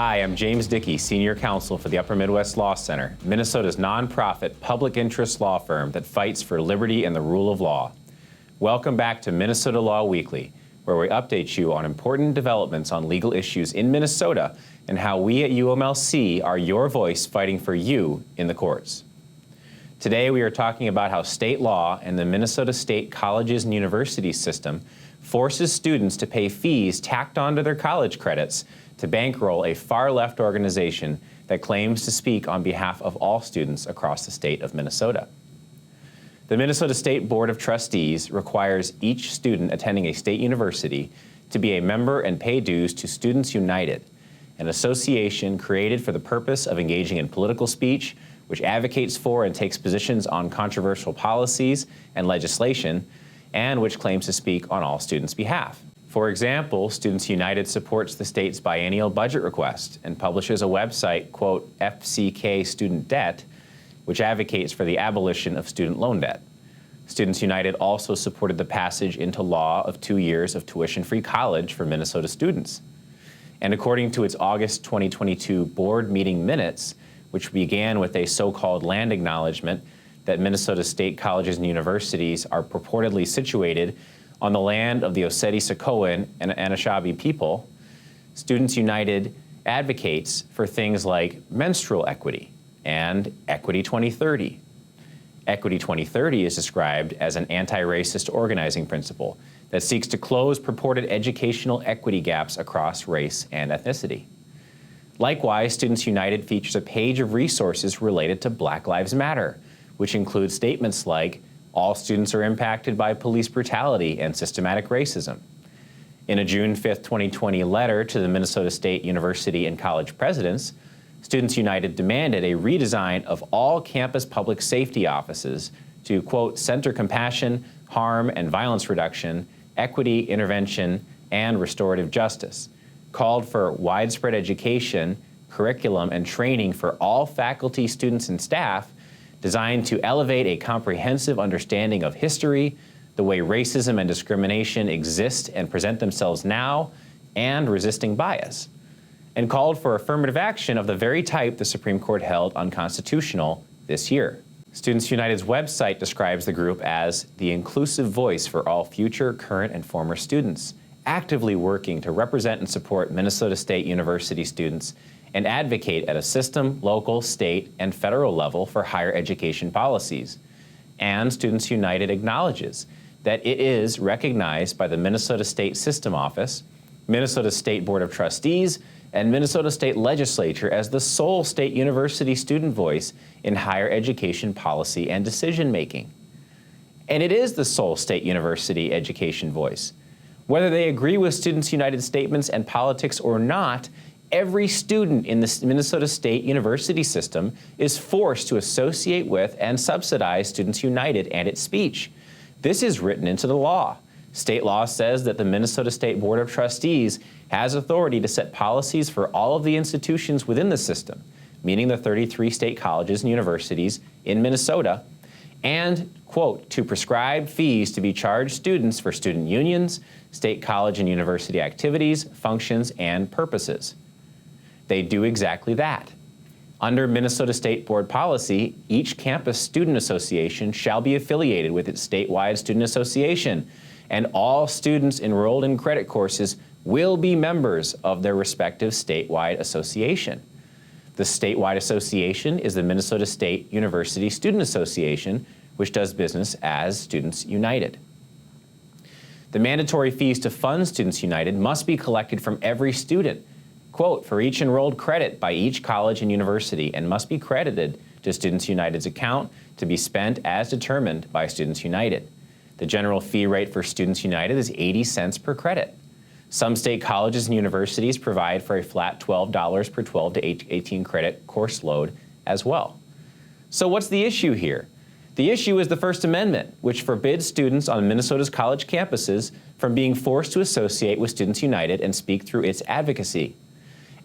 Hi, I'm James Dickey, Senior Counsel for the Upper Midwest Law Center, Minnesota's nonprofit public interest law firm that fights for liberty and the rule of law. Welcome back to Minnesota Law Weekly, where we update you on important developments on legal issues in Minnesota and how we at UMLC are your voice fighting for you in the courts. Today we are talking about how state law and the Minnesota State Colleges and Universities system forces students to pay fees tacked onto their college credits to bankroll a far-left organization that claims to speak on behalf of all students across the state of Minnesota. The Minnesota State Board of Trustees requires each student attending a state university to be a member and pay dues to Students United, an association created for the purpose of engaging in political speech, which advocates for and takes positions on controversial policies and legislation, and which claims to speak on all students' behalf. For example, Students United supports the state's biennial budget request and publishes a website, quote, FCK Student Debt, which advocates for the abolition of student loan debt. Students United also supported the passage into law of 2 years of tuition-free college for Minnesota students. And according to its August 2022 board meeting minutes, which began with a so-called land acknowledgement that Minnesota state colleges and universities are purportedly situated on the land of the Oseti-Sakoan and Anishinaabe people, Students United advocates for things like menstrual equity and Equity 2030. Equity 2030 is described as an anti-racist organizing principle that seeks to close purported educational equity gaps across race and ethnicity. Likewise, Students United features a page of resources related to Black Lives Matter, which includes statements like, all students are impacted by police brutality and systematic racism. In a June 5, 2020 letter to the Minnesota State University and college presidents, Students United demanded a redesign of all campus public safety offices to, quote, center compassion, harm and violence reduction, equity, intervention, and restorative justice, called for widespread education, curriculum, and training for all faculty, students, and staff designed to elevate a comprehensive understanding of history, the way racism and discrimination exist and present themselves now, and resisting bias, and called for affirmative action of the very type the Supreme Court held unconstitutional this year. Students United's website describes the group as the inclusive voice for all future, current, and former students, actively working to represent and support Minnesota State University students and advocate at a system, local, state, and federal level for higher education policies. And Students United acknowledges that it is recognized by the Minnesota State System Office, Minnesota State Board of Trustees, and Minnesota State Legislature as the sole state university student voice in higher education policy and decision-making. And it is the sole state university education voice. Whether they agree with Students United statements and politics or not, every student in the Minnesota State University system is forced to associate with and subsidize Students United and its speech. This is written into the law. State law says that the Minnesota State Board of Trustees has authority to set policies for all of the institutions within the system, meaning the 33 state colleges and universities in Minnesota, and, quote, to prescribe fees to be charged students for student unions, state college and university activities, functions, and purposes. They do exactly that. Under Minnesota State Board policy, each campus student association shall be affiliated with its statewide student association, and all students enrolled in credit courses will be members of their respective statewide association. The statewide association is the Minnesota State University Student Association, which does business as Students United. The mandatory fees to fund Students United must be collected from every student, quote, for each enrolled credit by each college and university, and must be credited to Students United's account to be spent as determined by Students United. The general fee rate for Students United is 80 cents per credit. Some state colleges and universities provide for a flat $12 per 12 to 18 credit course load as well. So what's the issue here? The issue is the First Amendment, which forbids students on Minnesota's college campuses from being forced to associate with Students United and speak through its advocacy.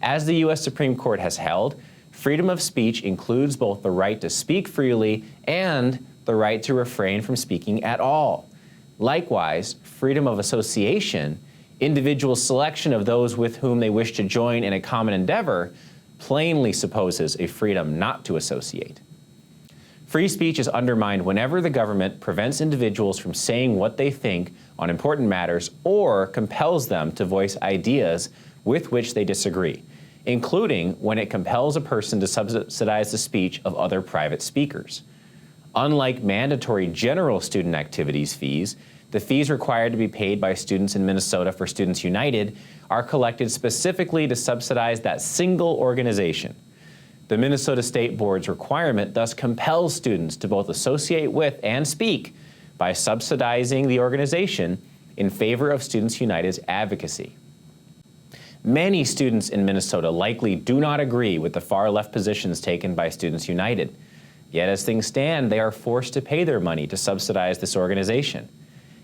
As the U.S. Supreme Court has held, freedom of speech includes both the right to speak freely and the right to refrain from speaking at all. Likewise, freedom of association Individual selection of those with whom they wish to join in a common endeavor plainly supposes a freedom not to associate. Free speech is undermined whenever the government prevents individuals from saying what they think on important matters or compels them to voice ideas with which they disagree, including when it compels a person to subsidize the speech of other private speakers. Unlike mandatory general student activities fees, the fees required to be paid by students in Minnesota for Students United are collected specifically to subsidize that single organization. The Minnesota State Board's requirement thus compels students to both associate with and speak by subsidizing the organization in favor of Students United's advocacy. Many students in Minnesota likely do not agree with the far-left positions taken by Students United. Yet as things stand, they are forced to pay their money to subsidize this organization.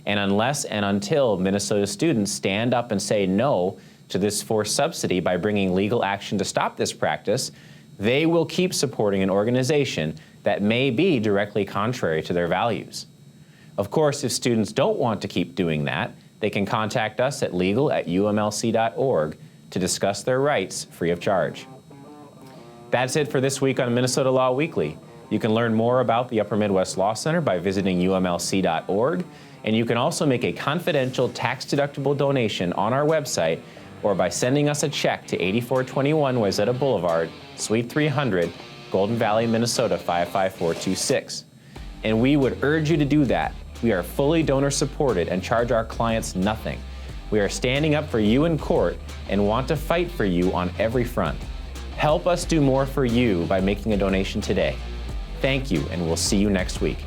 And unless and until Minnesota students stand up and say no to this forced subsidy by bringing legal action to stop this practice, they will keep supporting an organization that may be directly contrary to their values. Of course, if students don't want to keep doing that, they can contact us at legal@umlc.org to discuss their rights free of charge. That's it for this week on Minnesota Law Weekly. You can learn more about the Upper Midwest Law Center by visiting umlc.org, and you can also make a confidential tax-deductible donation on our website or by sending us a check to 8421 Wayzata Boulevard, Suite 300, Golden Valley, Minnesota 55426. And we would urge you to do that. We are fully donor-supported and charge our clients nothing. We are standing up for you in court and want to fight for you on every front. Help us do more for you by making a donation today. Thank you, and we'll see you next week.